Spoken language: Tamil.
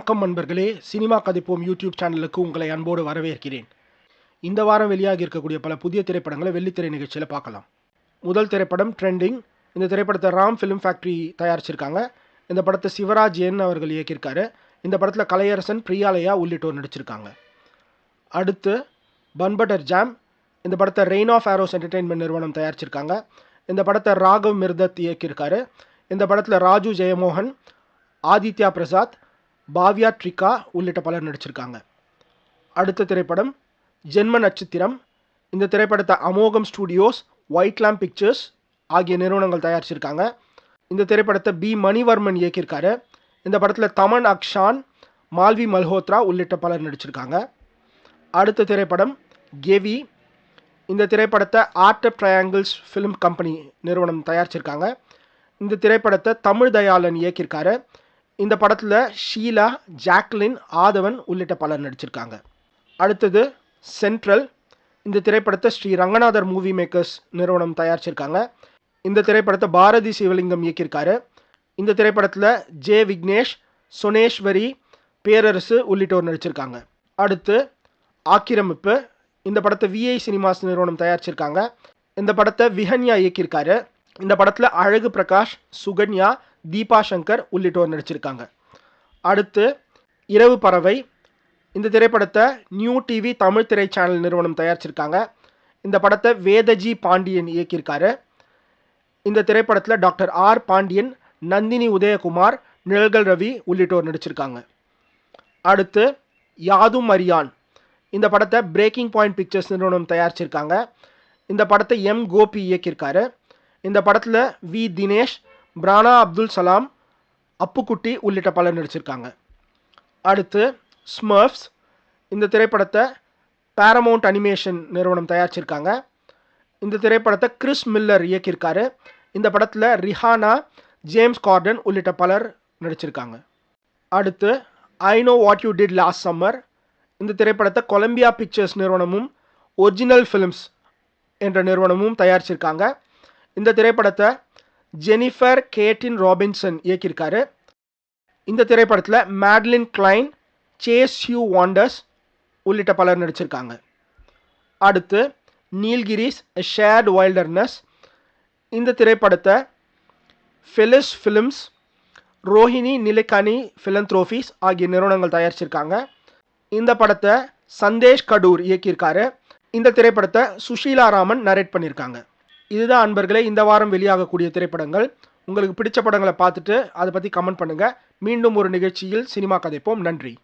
வணக்கம் நண்பர்களே, சினிமா கதைப்போம் யூடியூப் சேனலுக்கு உங்களை அன்போடு வரவேற்கிறேன். இந்த வாரம் வெளியாகி இருக்கக்கூடிய பல புதிய திரைப்படங்களை வெள்ளித்திரை நிகழ்ச்சியில் பார்க்கலாம். முதல் திரைப்படம் ட்ரெண்டிங். இந்த திரைப்படத்தை ராம் ஃபிலிம் ஃபேக்ட்ரி தயாரிச்சிருக்காங்க. இந்த படத்தை சிவராஜ் என் அவர்கள் இயக்கியிருக்காரு. இந்த படத்தில் கலையரசன், பிரியாலயா உள்ளிட்டோர் நடிச்சிருக்காங்க. அடுத்து பன்பட்டர் ஜாம். இந்த படத்தை ரெயின் ஆஃப் ஆரோஸ் என்டர்டெயின்மெண்ட் நிறுவனம் தயாரிச்சிருக்காங்க. இந்த படத்தை ராகவ் மிர்தத் இயக்கியிருக்காரு. இந்த படத்தில் ராஜு ஜெயமோகன், ஆதித்யா பிரசாத், பாவ்யா ட்ரிகா உள்ளிட்ட பலர் நடிச்சிருக்காங்க. அடுத்த திரைப்படம் ஜென்ம நட்சத்திரம். இந்த திரைப்படத்தை அமோகம் ஸ்டுடியோஸ், ஒயிட் லேம்ப் பிக்சர்ஸ் ஆகிய நிறுவனங்கள் தயாரிச்சிருக்காங்க. இந்த திரைப்படத்தை பி மணிவர்மன் இயக்கியிருக்காரு. இந்த படத்தில் தமன் அக்ஷான், மால்வி மல்ஹோத்ரா உள்ளிட்ட பலர் நடிச்சிருக்காங்க. அடுத்த திரைப்படம் கெவி. இந்த திரைப்படத்தை Art of Triangles Film Company நிறுவனம் தயாரிச்சிருக்காங்க. இந்த திரைப்படத்தை தமிழ் தயாளன் இயக்கியிருக்காரு. இந்த படத்தில் ஷீலா, ஜாக்லின், ஆதவன் உள்ளிட்ட பலர் நடிச்சிருக்காங்க. அடுத்தது சென்ட்ரல். இந்த திரைப்படத்தை ஸ்ரீ ரங்கநாதர் மூவி மேக்கர்ஸ் நிறுவனம் தயாரிச்சிருக்காங்க. இந்த திரைப்படத்தை பாரதி சிவலிங்கம் இயக்கியிருக்காரு. இந்த திரைப்படத்தில் ஜே விக்னேஷ், சுனேஸ்வரி, பேரரசு உள்ளிட்டோர் நடிச்சிருக்காங்க. அடுத்து ஆக்கிரமிப்பு. இந்த படத்தை விஐ சினிமாஸ் நிறுவனம் தயாரிச்சிருக்காங்க. இந்த படத்தை விஹன்யா இயக்கியிருக்காரு. இந்த படத்தில் அழகு பிரகாஷ், சுகன்யா, தீபா சங்கர் உள்ளிட்டோர் நடிச்சிருக்காங்க. அடுத்து இரவு பறவை. இந்த திரைப்படத்தை நியூ டிவி தமிழ் திரை சேனல் நிறுவனம் தயாரிச்சிருக்காங்க. இந்த படத்தை வேதஜி பாண்டியன் இயக்கியிருக்காரு. இந்த திரைப்படத்தில் டாக்டர் ஆர் பாண்டியன், நந்தினி உதயகுமார், நிழல்கள் ரவி உள்ளிட்டோர் நடிச்சிருக்காங்க. அடுத்து யாதும் அறியான். இந்த படத்தை பிரேக்கிங் பாயிண்ட் பிக்சர்ஸ் நிறுவனம் தயாரிச்சிருக்காங்க. இந்த படத்தை எம் கோபி இயக்கியிருக்காரு. இந்த படத்தில் வி தினேஷ், பிரானா அப்துல் சலாம், அப்புக்குட்டி உள்ளிட்ட பலர் நடிச்சிருக்காங்க. அடுத்து ஸ்மர்ஃப்ஸ். இந்த திரைப்படத்தை பேரமவுண்ட் அனிமேஷன் நிறுவனம் தயாரிச்சிருக்காங்க. இந்த திரைப்படத்தை கிறிஸ் மில்லர் இயக்கியிருக்காரு. இந்த படத்தில் ரிஹானா, ஜேம்ஸ் கார்டன் உள்ளிட்ட பலர் நடிச்சிருக்காங்க. அடுத்து I know what you did last summer. இந்த திரைப்படத்தை கொலம்பியா பிக்சர்ஸ் நிறுவனமும் ஒரிஜினல் ஃபிலிம்ஸ் என்ற நிறுவனமும் தயாரிச்சிருக்காங்க. இந்த திரைப்படத்தை ஜெனிஃபர் கேட்டின் ராபின்சன் இயக்கியிருக்காரு. இந்த திரைப்படத்தில் Madelyn Cline, Chase Hugh Wanders உள்ளிட்ட பலர் நடிச்சிருக்காங்க. அடுத்து நீல்கிரிஸ் எ ஷேர்ட் வைல்டர்னஸ். இந்த திரைப்படத்தை Felis Films, Rohini Nilekani Philanthropies ஆகிய நிறுவனங்கள் தயாரிச்சிருக்காங்க. இந்த படத்தை சந்தேஷ் கடூர் இயக்கியிருக்காரு. இந்த திரைப்படத்தை சுஷீலா ராமன் நரேட் பண்ணியிருக்காங்க. இதுதான் அன்பர்களே இந்த வாரம் வெளியாகக்கூடிய திரைப்படங்கள். உங்களுக்கு பிடிச்ச படங்களை பார்த்துட்டு அதை பற்றி கமெண்ட் பண்ணுங்கள். மீண்டும் ஒரு நிகழ்ச்சியில் சினிமா கதைப்போம். நன்றி.